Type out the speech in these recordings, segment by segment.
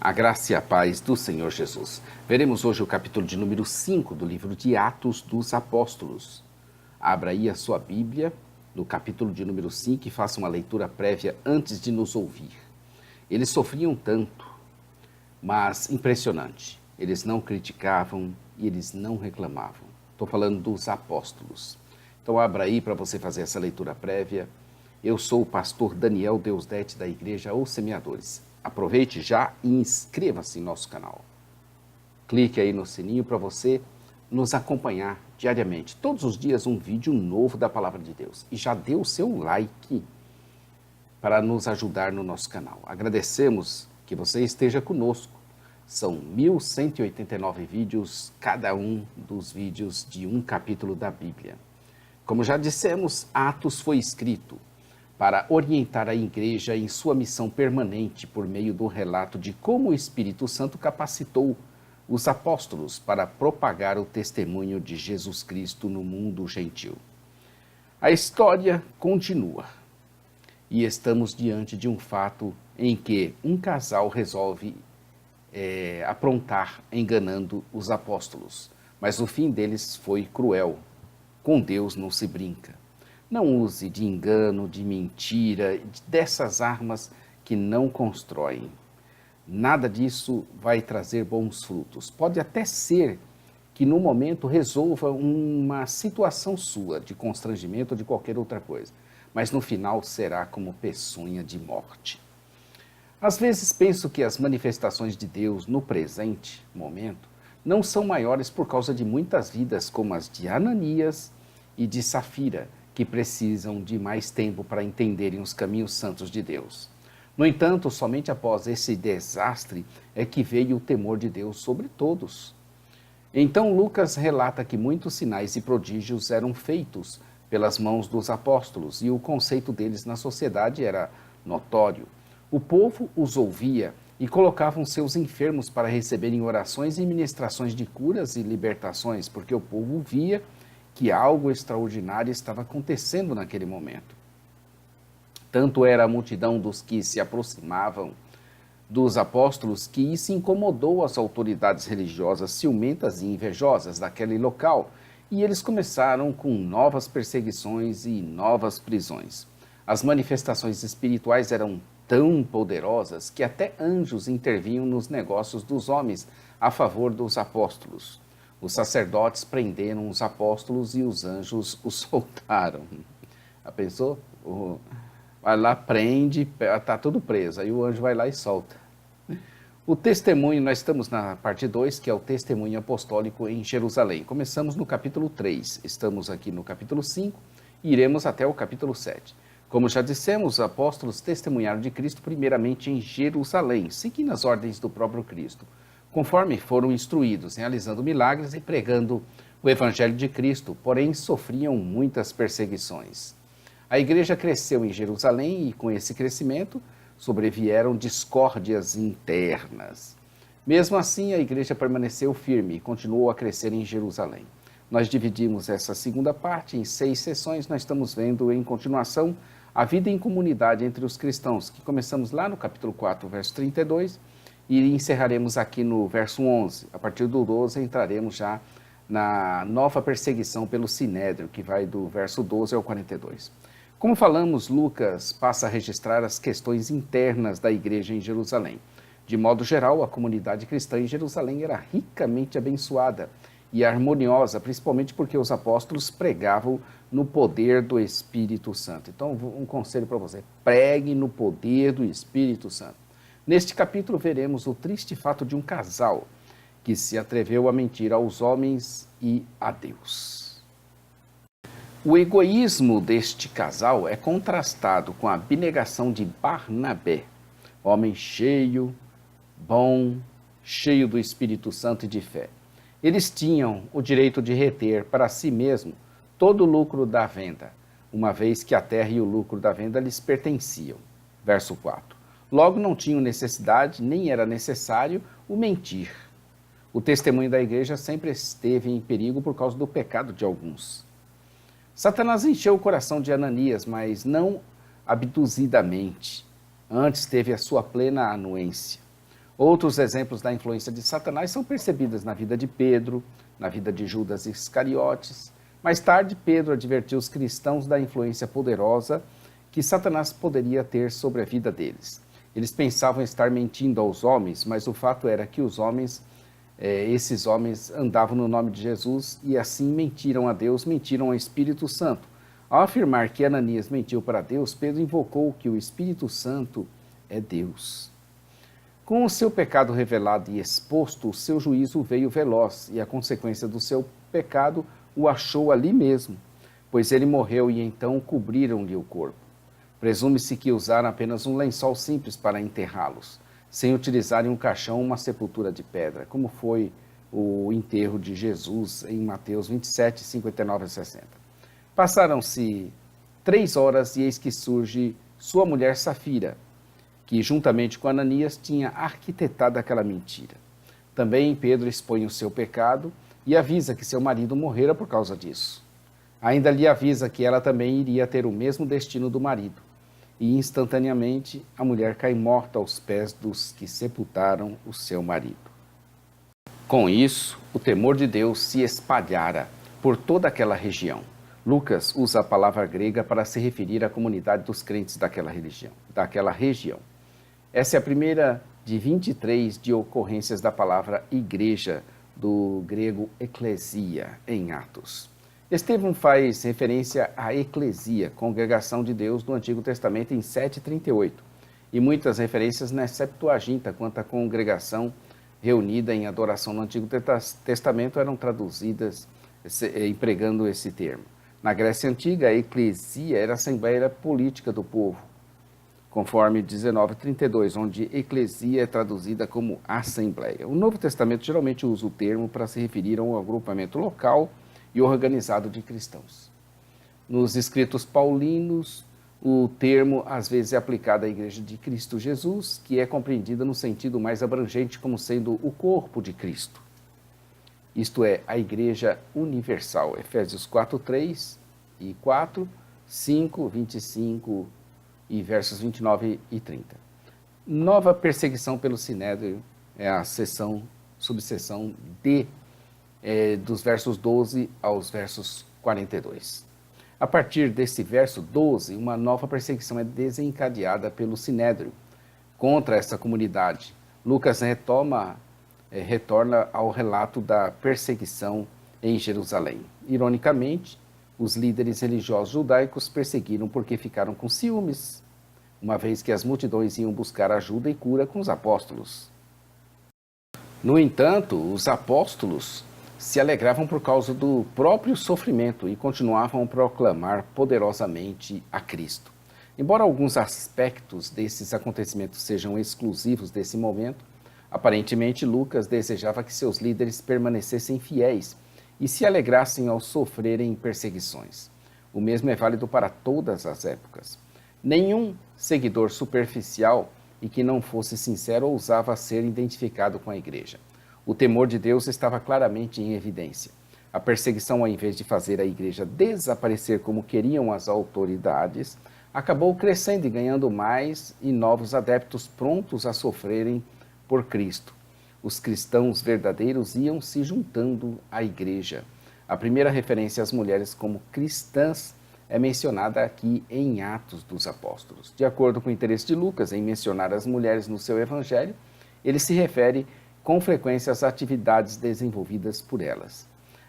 A graça e a paz do Senhor Jesus. Veremos hoje o capítulo de número 5 do livro de Atos dos Apóstolos. Abra aí a sua Bíblia no capítulo de número 5 e faça uma leitura prévia antes de nos ouvir. Eles sofriam tanto, mas impressionante. Eles não criticavam e eles não reclamavam. Estou falando dos apóstolos. Então abra aí para você fazer essa leitura prévia. Eu sou o pastor Daniel Deusdete da Igreja Os Semeadores. Aproveite já e inscreva-se em nosso canal. Clique aí no sininho para você nos acompanhar diariamente. Todos os dias um vídeo novo da Palavra de Deus. E já dê o seu like para nos ajudar no nosso canal. Agradecemos que você esteja conosco. São 1.189 vídeos, cada um dos vídeos de um capítulo da Bíblia. Como já dissemos, Atos foi escrito para orientar a igreja em sua missão permanente por meio do relato de como o Espírito Santo capacitou os apóstolos para propagar o testemunho de Jesus Cristo no mundo gentil. A história continua e estamos diante de um fato em que um casal resolve aprontar enganando os apóstolos, mas o fim deles foi cruel. Com Deus não se brinca. Não use de engano, de mentira, dessas armas que não constroem. Nada disso vai trazer bons frutos. Pode até ser que no momento resolva uma situação sua de constrangimento ou de qualquer outra coisa, mas no final será como peçonha de morte. Às vezes penso que as manifestações de Deus no presente momento não são maiores por causa de muitas vidas como as de Ananias e de Safira, que precisam de mais tempo para entenderem os caminhos santos de Deus. No entanto, somente após esse desastre é que veio o temor de Deus sobre todos. Então Lucas relata que muitos sinais e prodígios eram feitos pelas mãos dos apóstolos e o conceito deles na sociedade era notório. O povo os ouvia e colocavam seus enfermos para receberem orações e ministrações de curas e libertações, porque o povo via que algo extraordinário estava acontecendo naquele momento. Tanto era a multidão dos que se aproximavam dos apóstolos que isso incomodou as autoridades religiosas ciumentas e invejosas daquele local, e eles começaram com novas perseguições e novas prisões. As manifestações espirituais eram tão poderosas que até anjos intervinham nos negócios dos homens a favor dos apóstolos. Os sacerdotes prenderam os apóstolos e os anjos os soltaram. Já pensou? Vai lá, prende, está tudo preso. Aí o anjo vai lá e solta. O testemunho, nós estamos na parte 2, que é o testemunho apostólico em Jerusalém. Começamos no capítulo 3, estamos aqui no capítulo 5 e iremos até o capítulo 7. Como já dissemos, os apóstolos testemunharam de Cristo primeiramente em Jerusalém, seguindo as ordens do próprio Cristo, conforme foram instruídos, realizando milagres e pregando o Evangelho de Cristo, porém sofriam muitas perseguições. A igreja cresceu em Jerusalém e, com esse crescimento, sobrevieram discórdias internas. Mesmo assim, a igreja permaneceu firme e continuou a crescer em Jerusalém. Nós dividimos essa segunda parte em 6 sessões, nós estamos vendo em continuação a vida em comunidade entre os cristãos, que começamos lá no capítulo 4, verso 32, e encerraremos aqui no verso 11. A partir do 12 entraremos já na nova perseguição pelo Sinédrio, que vai do verso 12 ao 42. Como falamos, Lucas passa a registrar as questões internas da igreja em Jerusalém. De modo geral, a comunidade cristã em Jerusalém era ricamente abençoada e harmoniosa, principalmente porque os apóstolos pregavam no poder do Espírito Santo. Então, um conselho para você: pregue no poder do Espírito Santo. Neste capítulo veremos o triste fato de um casal que se atreveu a mentir aos homens e a Deus. O egoísmo deste casal é contrastado com a abnegação de Barnabé, homem cheio, bom, cheio do Espírito Santo e de fé. Eles tinham o direito de reter para si mesmo todo o lucro da venda, uma vez que a terra e o lucro da venda lhes pertenciam. Verso 4. Logo não tinham necessidade, nem era necessário, o mentir. O testemunho da igreja sempre esteve em perigo por causa do pecado de alguns. Satanás encheu o coração de Ananias, mas não abduzidamente. Antes teve a sua plena anuência. Outros exemplos da influência de Satanás são percebidos na vida de Pedro, na vida de Judas Iscariotes. Mais tarde, Pedro advertiu os cristãos da influência poderosa que Satanás poderia ter sobre a vida deles. Eles pensavam estar mentindo aos homens, mas o fato era que esses homens andavam no nome de Jesus e assim mentiram a Deus, mentiram ao Espírito Santo. Ao afirmar que Ananias mentiu para Deus, Pedro invocou que o Espírito Santo é Deus. Com o seu pecado revelado e exposto, o seu juízo veio veloz e a consequência do seu pecado o achou ali mesmo, pois ele morreu e então cobriram-lhe o corpo. Presume-se que usaram apenas um lençol simples para enterrá-los, sem utilizarem um caixão ou uma sepultura de pedra, como foi o enterro de Jesus em Mateus 27, 59 a 60. Passaram-se 3 horas e eis que surge sua mulher Safira, que juntamente com Ananias tinha arquitetado aquela mentira. Também Pedro expõe o seu pecado e avisa que seu marido morrera por causa disso. Ainda lhe avisa que ela também iria ter o mesmo destino do marido. E instantaneamente a mulher cai morta aos pés dos que sepultaram o seu marido. Com isso, o temor de Deus se espalhara por toda aquela região. Lucas usa a palavra grega para se referir à comunidade dos crentes daquela região. Essa é a primeira de 23 de ocorrências da palavra igreja, do grego eclesia, em Atos. Estevão faz referência à eclesia, congregação de Deus do Antigo Testamento, em 7,38, e muitas referências na Septuaginta quanto à congregação reunida em adoração no Antigo Testamento eram traduzidas empregando esse termo. Na Grécia Antiga, a eclesia era a assembleia política do povo, conforme 19:32, onde eclesia é traduzida como assembleia. O Novo Testamento geralmente usa o termo para se referir a um agrupamento local e organizado de cristãos. Nos escritos paulinos, o termo às vezes é aplicado à Igreja de Cristo Jesus, que é compreendida no sentido mais abrangente como sendo o corpo de Cristo. Isto é, a Igreja Universal, Efésios 4:3 e 4, 5, 25 e versos 29 e 30. Nova perseguição pelo Sinédrio é a subseção D, dos versos 12 aos versos 42. A partir desse verso 12, uma nova perseguição é desencadeada pelo Sinédrio contra essa comunidade. Lucas retorna ao relato da perseguição em Jerusalém. Ironicamente, os líderes religiosos judaicos perseguiram porque ficaram com ciúmes, uma vez que as multidões iam buscar ajuda e cura com os apóstolos. No entanto, os apóstolos se alegravam por causa do próprio sofrimento e continuavam a proclamar poderosamente a Cristo. Embora alguns aspectos desses acontecimentos sejam exclusivos desse momento, aparentemente Lucas desejava que seus líderes permanecessem fiéis e se alegrassem ao sofrerem perseguições. O mesmo é válido para todas as épocas. Nenhum seguidor superficial e que não fosse sincero ousava ser identificado com a igreja. O temor de Deus estava claramente em evidência. A perseguição, ao invés de fazer a igreja desaparecer como queriam as autoridades, acabou crescendo e ganhando mais e novos adeptos prontos a sofrerem por Cristo. Os cristãos verdadeiros iam se juntando à igreja. A primeira referência às mulheres como cristãs é mencionada aqui em Atos dos Apóstolos. De acordo com o interesse de Lucas em mencionar as mulheres no seu evangelho, ele se refere com frequência às atividades desenvolvidas por elas.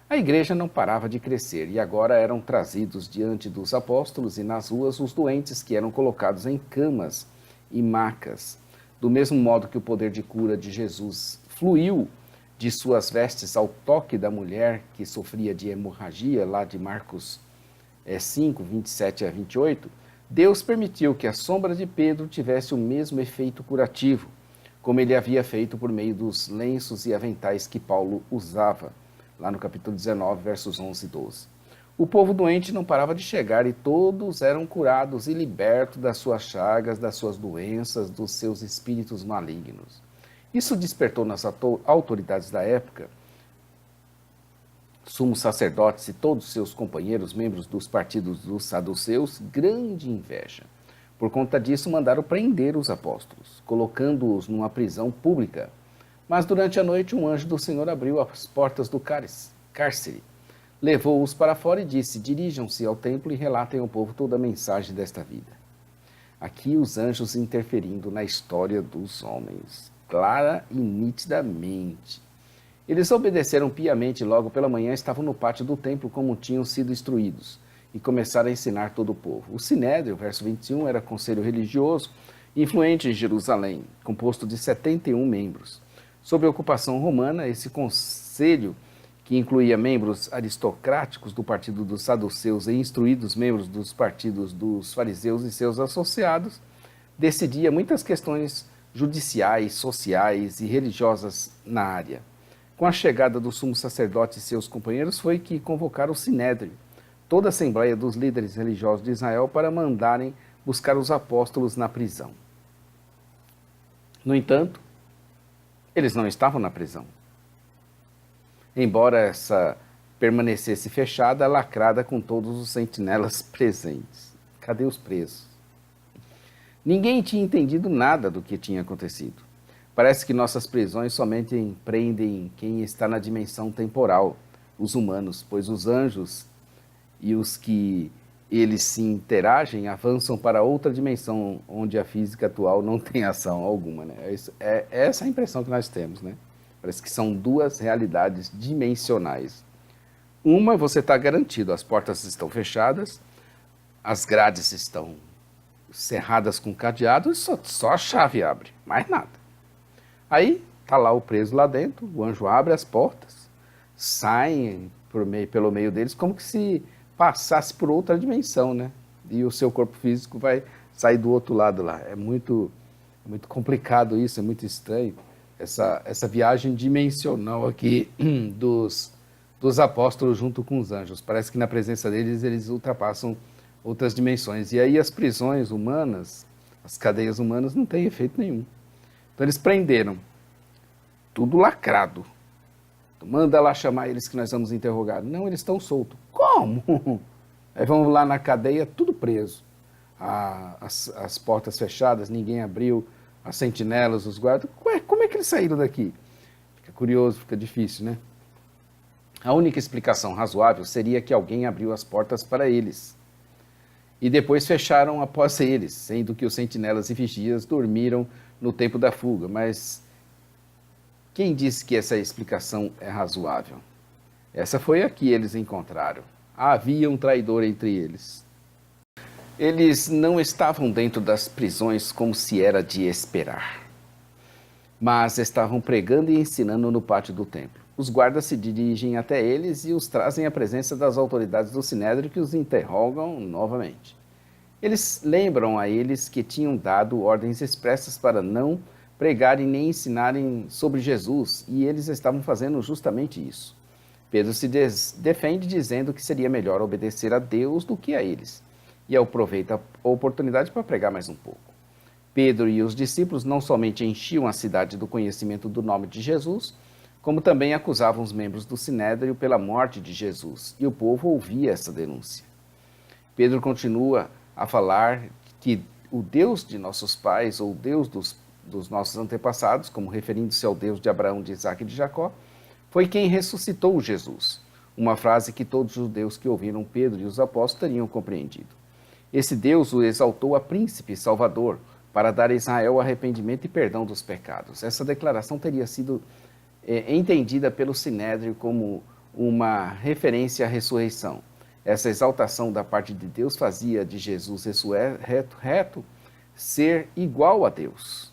A igreja não parava de crescer e agora eram trazidos diante dos apóstolos e nas ruas os doentes que eram colocados em camas e macas. Do mesmo modo que o poder de cura de Jesus fluiu de suas vestes ao toque da mulher que sofria de hemorragia, lá de Marcos 5, 27 a 28, Deus permitiu que a sombra de Pedro tivesse o mesmo efeito curativo, como ele havia feito por meio dos lenços e aventais que Paulo usava, lá no capítulo 19, versos 11 e 12. O povo doente não parava de chegar e todos eram curados e libertos das suas chagas, das suas doenças, dos seus espíritos malignos. Isso despertou nas autoridades da época, sumos sacerdotes e todos seus companheiros, membros dos partidos dos saduceus, grande inveja. Por conta disso, mandaram prender os apóstolos, colocando-os numa prisão pública. Mas durante a noite, um anjo do Senhor abriu as portas do cárcere, levou-os para fora e disse: dirijam-se ao templo e relatem ao povo toda a mensagem desta vida. Aqui os anjos interferindo na história dos homens, clara e nitidamente. Eles obedeceram piamente e logo pela manhã estavam no pátio do templo como tinham sido instruídos e começaram a ensinar todo o povo. O Sinédrio, verso 21, era conselho religioso influente em Jerusalém, composto de 71 membros. Sob a ocupação romana, esse conselho, que incluía membros aristocráticos do partido dos saduceus e instruídos membros dos partidos dos fariseus e seus associados, decidia muitas questões judiciais, sociais e religiosas na área. Com a chegada do sumo sacerdote e seus companheiros foi que convocaram o Sinédrio, toda a assembleia dos líderes religiosos de Israel, para mandarem buscar os apóstolos na prisão. No entanto, eles não estavam na prisão. Embora essa permanecesse fechada, lacrada com todos os sentinelas presentes. Cadê os presos? Ninguém tinha entendido nada do que tinha acontecido. Parece que nossas prisões somente prendem quem está na dimensão temporal, os humanos, pois os anjos e os que eles se interagem avançam para outra dimensão onde a física atual não tem ação alguma, né? É essa a impressão que nós temos, né? Parece que são duas realidades dimensionais. Uma, você está garantido, as portas estão fechadas, as grades estão cerradas com cadeado e só a chave abre, mais nada. Aí está lá o preso lá dentro, o anjo abre as portas, saem pelo meio deles como que se passasse por outra dimensão, né? E o seu corpo físico vai sair do outro lado lá. É muito complicado isso, é muito estranho. Essa viagem dimensional aqui dos apóstolos junto com os anjos. Parece que na presença deles, eles ultrapassam outras dimensões. E aí as prisões humanas, as cadeias humanas, não têm efeito nenhum. Então eles prenderam, tudo lacrado. Manda lá chamar eles que nós vamos interrogar. Não, eles estão soltos. Como? Aí vamos lá na cadeia, tudo preso. As portas fechadas, ninguém abriu, as sentinelas, os guardas. Ué, como é que eles saíram daqui? Fica curioso, fica difícil, né? A única explicação razoável seria que alguém abriu as portas para eles e depois fecharam após eles, sendo que os sentinelas e vigias dormiram no tempo da fuga. Mas quem disse que essa explicação é razoável? Essa foi a que eles encontraram. Havia um traidor entre eles. Eles não estavam dentro das prisões como se era de esperar, mas estavam pregando e ensinando no pátio do templo. Os guardas se dirigem até eles e os trazem à presença das autoridades do Sinédrio, que os interrogam novamente. Eles lembram a eles que tinham dado ordens expressas para não pregarem nem ensinarem sobre Jesus, e eles estavam fazendo justamente isso. Pedro se defende dizendo que seria melhor obedecer a Deus do que a eles, e aproveita a oportunidade para pregar mais um pouco. Pedro e os discípulos não somente enchiam a cidade do conhecimento do nome de Jesus, como também acusavam os membros do Sinédrio pela morte de Jesus, e o povo ouvia essa denúncia. Pedro continua a falar que o Deus de nossos pais, ou Deus dos nossos antepassados, como referindo-se ao Deus de Abraão, de Isaque e de Jacó, foi quem ressuscitou Jesus, uma frase que todos os judeus que ouviram Pedro e os apóstolos teriam compreendido. Esse Deus o exaltou a príncipe salvador para dar a Israel arrependimento e perdão dos pecados. Essa declaração teria sido entendida pelo Sinédrio como uma referência à ressurreição. Essa exaltação da parte de Deus fazia de Jesus ressurreto ser igual a Deus.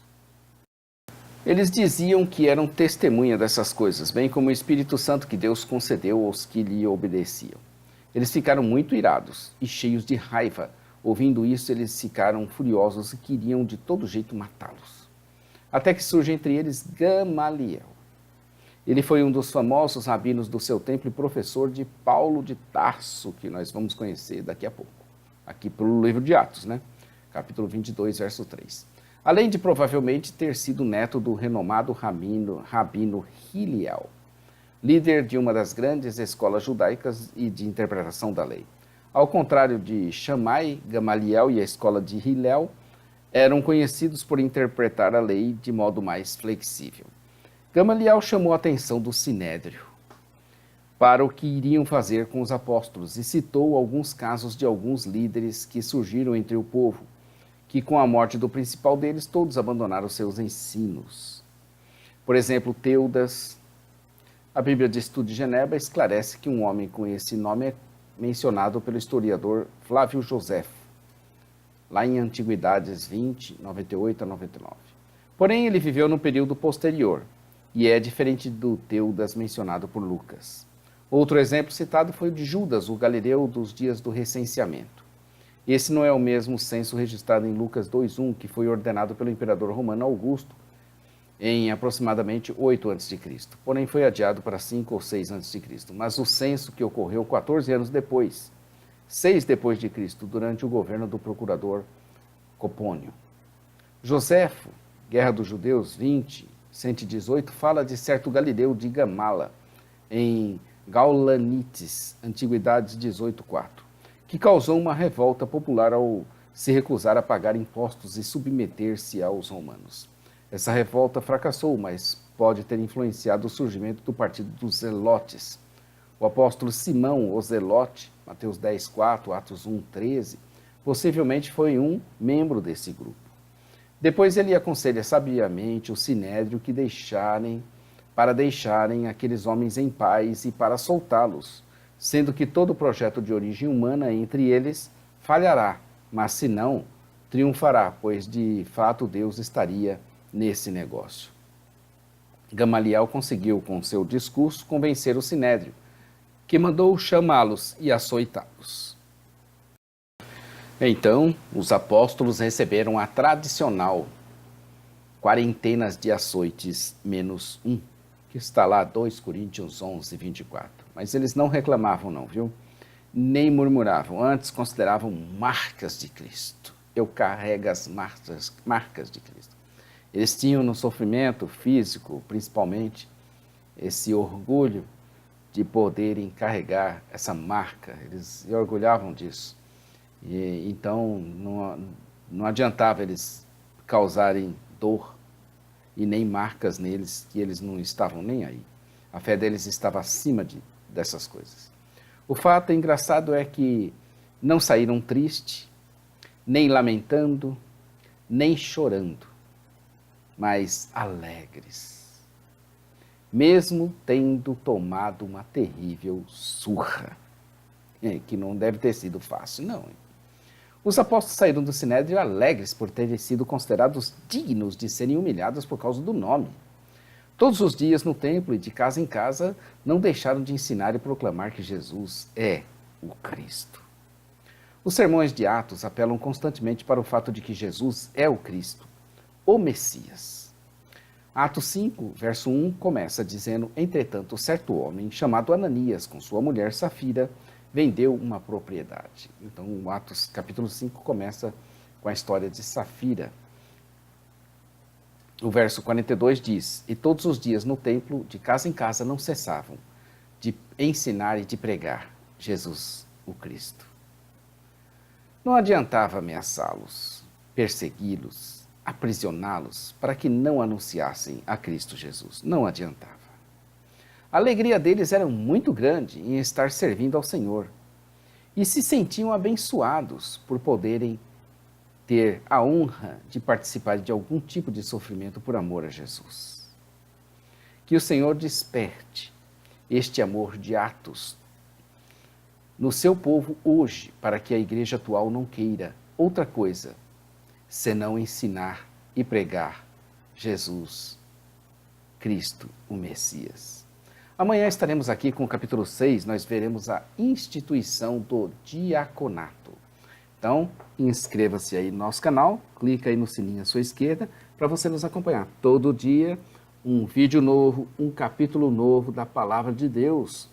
Eles diziam que eram testemunha dessas coisas, bem como o Espírito Santo que Deus concedeu aos que lhe obedeciam. Eles ficaram muito irados e cheios de raiva. Ouvindo isso, eles ficaram furiosos e queriam de todo jeito matá-los. Até que surge entre eles Gamaliel. Ele foi um dos famosos rabinos do seu tempo e professor de Paulo de Tarso, que nós vamos conhecer daqui a pouco, aqui pelo livro de Atos, né? Capítulo 22, verso 3. Além de provavelmente ter sido neto do renomado rabino Hiliel, líder de uma das grandes escolas judaicas e de interpretação da lei. Ao contrário de Shammai, Gamaliel e a escola de Hillel, eram conhecidos por interpretar a lei de modo mais flexível. Gamaliel chamou a atenção do Sinédrio para o que iriam fazer com os apóstolos e citou alguns casos de alguns líderes que surgiram entre o povo, que com a morte do principal deles, todos abandonaram seus ensinos. Por exemplo, Teudas. A Bíblia de Estudo de Genebra esclarece que um homem com esse nome é mencionado pelo historiador Flávio Josefo, lá em Antiguidades 20, 98 a 99. Porém, ele viveu no período posterior, e é diferente do Teudas mencionado por Lucas. Outro exemplo citado foi o de Judas, o galileu dos dias do recenseamento. Esse não é o mesmo censo registrado em Lucas 2:1, que foi ordenado pelo imperador romano Augusto em aproximadamente 8 a.C., porém foi adiado para 5 ou 6 a.C., mas o censo que ocorreu 14 anos depois, 6 depois de Cristo, durante o governo do procurador Copônio. Joséfo, Guerra dos Judeus 20, 118, fala de certo galileu de Gamala, em Gaulanites, Antiguidades 18:4, que causou uma revolta popular ao se recusar a pagar impostos e submeter-se aos romanos. Essa revolta fracassou, mas pode ter influenciado o surgimento do partido dos Zelotes. O apóstolo Simão, o Zelote, Mateus 10:4, Atos 1:13, possivelmente foi um membro desse grupo. Depois ele aconselha sabiamente o Sinédrio que deixarem aqueles homens em paz e para soltá-los, sendo que todo projeto de origem humana entre eles falhará, mas se não, triunfará, pois de fato Deus estaria nesse negócio. Gamaliel conseguiu, com seu discurso, convencer o Sinédrio, que mandou chamá-los e açoitá-los. Então, os apóstolos receberam a tradicional quarentenas de açoites menos 1, que está lá 2 Coríntios 11:24. Mas eles não reclamavam não, viu? Nem murmuravam, antes consideravam marcas de Cristo. Eu carrego as marcas de Cristo. Eles tinham no sofrimento físico, principalmente, esse orgulho de poderem carregar essa marca. Eles se orgulhavam disso. E, então, não adiantava eles causarem dor e nem marcas neles, que eles não estavam nem aí. A fé deles estava acima dessas coisas. O fato engraçado é que não saíram tristes, nem lamentando, nem chorando, mas alegres, mesmo tendo tomado uma terrível surra, que não deve ter sido fácil, não. Os apóstolos saíram do Sinédrio alegres por terem sido considerados dignos de serem humilhados por causa do nome. Todos os dias no templo e de casa em casa não deixaram de ensinar e proclamar que Jesus é o Cristo. Os sermões de Atos apelam constantemente para o fato de que Jesus é o Cristo, o Messias. Atos 5, verso 1, começa dizendo: entretanto, certo homem, chamado Ananias, com sua mulher Safira, vendeu uma propriedade. Então, o Atos capítulo 5 começa com a história de Safira. O verso 42 diz: e todos os dias no templo, de casa em casa, não cessavam de ensinar e de pregar Jesus, o Cristo. Não adiantava ameaçá-los, persegui-los, aprisioná-los, para que não anunciassem a Cristo Jesus. Não adiantava. A alegria deles era muito grande em estar servindo ao Senhor e se sentiam abençoados por poderem ter a honra de participar de algum tipo de sofrimento por amor a Jesus. Que o Senhor desperte este amor de Atos no seu povo hoje, para que a igreja atual não queira outra coisa senão ensinar e pregar Jesus, Cristo, o Messias. Amanhã estaremos aqui com o capítulo 6, nós veremos a instituição do diaconato. Então, inscreva-se aí no nosso canal, clica aí no sininho à sua esquerda, para você nos acompanhar. Todo dia, um vídeo novo, um capítulo novo da Palavra de Deus.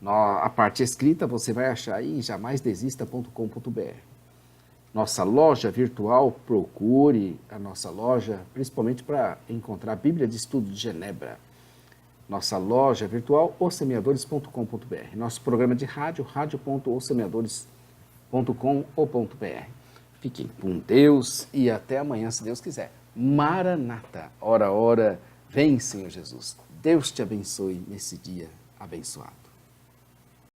A parte escrita você vai achar aí em jamaisdesista.com.br. Nossa loja virtual, procure a nossa loja, principalmente para encontrar a Bíblia de Estudo de Genebra. Nossa loja virtual, ossemeadores.com.br. Nosso programa de rádio, radio.ossemeadores.com.br. Fiquem com Deus e até amanhã, se Deus quiser. Maranata, ora, ora, vem, Senhor Jesus. Deus te abençoe nesse dia abençoado.